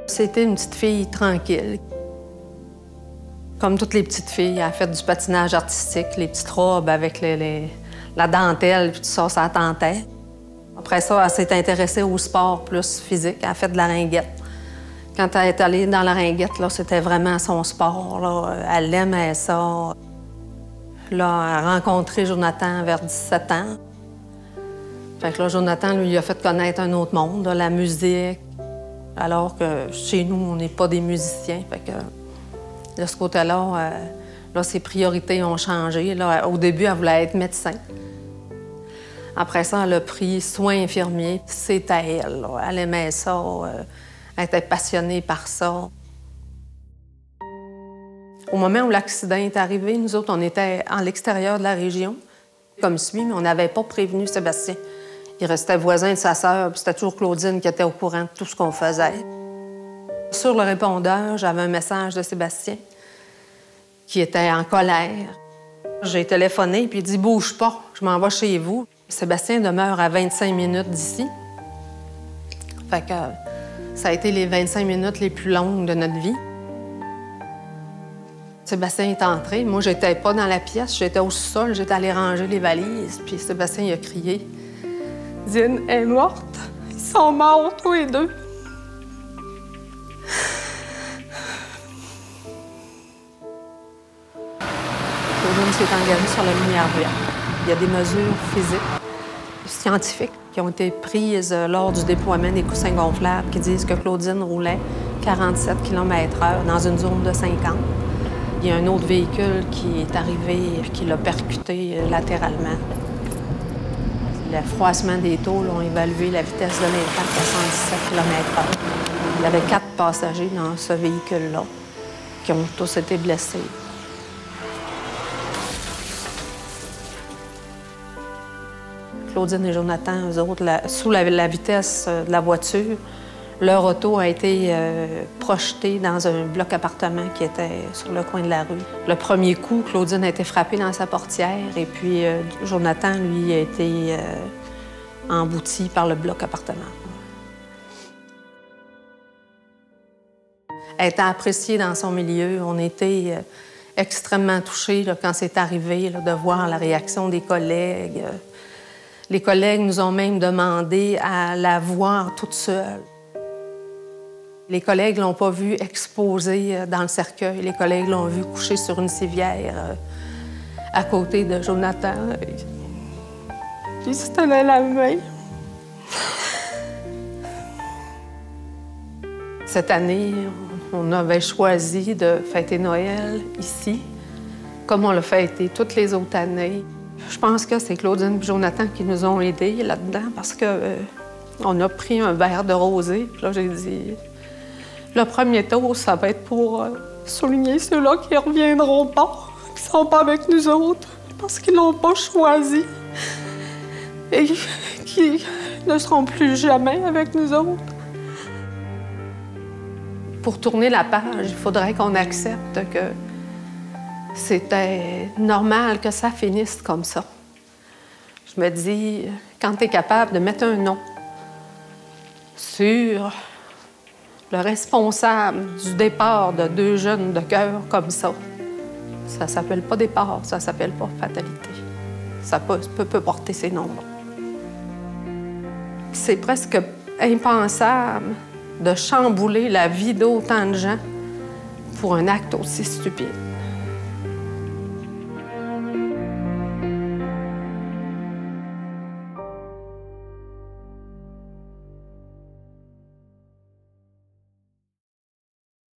C'était une petite fille tranquille. Comme toutes les petites filles, elle a fait du patinage artistique, les petites robes avec la dentelle, puis tout ça, ça tentait. Après ça, elle s'est intéressée au sport plus physique. Elle a fait de la ringuette. Quand elle est allée dans la ringuette, c'était vraiment son sport. Là. Elle aimait ça. Là, elle a rencontré Jonathan vers 17 ans. Fait que là, Jonathan, lui, a fait connaître un autre monde, là, la musique. Alors que chez nous, on n'est pas des musiciens. Fait que de ce côté-là, là, ses priorités ont changé. Là, au début, elle voulait être médecin. Après ça, elle a pris soins infirmiers. C'était elle. Là. Elle aimait ça. Elle était passionnée par ça. Au moment où l'accident est arrivé, nous autres, on était à l'extérieur de la région, comme suit, mais on n'avait pas prévenu Sébastien. Il restait voisin de sa sœur, puis c'était toujours Claudine qui était au courant de tout ce qu'on faisait. Sur le répondeur, j'avais un message de Sébastien qui était en colère. J'ai téléphoné, puis il dit « Bouge pas, je m'en vais chez vous ». Sébastien demeure à 25 minutes d'ici. Fait que ça a été les 25 minutes les plus longues de notre vie. Sébastien est entré. Moi, j'étais pas dans la pièce, j'étais au sol, j'étais allée ranger les valises. Puis Sébastien, il a crié « Dine est morte. Ils sont morts, tous les deux. » Claudine s'est engagée sur la lumière verte. Il y a des mesures physiques, scientifiques qui ont été prises lors du déploiement des coussins gonflables qui disent que Claudine roulait 47 km/h dans une zone de 50. Il y a un autre véhicule qui est arrivé, qui l'a percuté latéralement. Le froissement des tôles ont évalué la vitesse de l'impact à 117 km/h. Il y avait 4 passagers dans ce véhicule-là qui ont tous été blessés. Claudine et Jonathan, eux autres, sous la vitesse de la voiture, leur auto a été projetée dans un bloc appartement qui était sur le coin de la rue. Le premier coup, Claudine a été frappée dans sa portière et puis Jonathan, lui, a été embouti par le bloc appartement. Elle était appréciée dans son milieu. On était extrêmement touchés là, quand c'est arrivé là, de voir la réaction des collègues. Les collègues nous ont même demandé à la voir toute seule. Les collègues ne l'ont pas vue exposée dans le cercueil. Les collègues l'ont vue coucher sur une civière à côté de Jonathan. Puis ils se tenaient la main. Cette année, on avait choisi de fêter Noël ici, comme on l'a fêté toutes les autres années. Je pense que c'est Claudine et Jonathan qui nous ont aidés là-dedans parce qu'on a pris un verre de rosé. Puis là, j'ai dit, le premier tour, ça va être pour souligner ceux-là qui ne reviendront pas, qui ne sont pas avec nous autres, parce qu'ils n'ont pas choisi et qui ne seront plus jamais avec nous autres. Pour tourner la page, il faudrait qu'on accepte que c'était normal que ça finisse comme ça. Je me dis, quand tu es capable de mettre un nom sur le responsable du départ de 2 jeunes de cœur comme ça s'appelle pas départ, ça s'appelle pas fatalité. Ça peut porter ces noms-là. C'est presque impensable de chambouler la vie d'autant de gens pour un acte aussi stupide.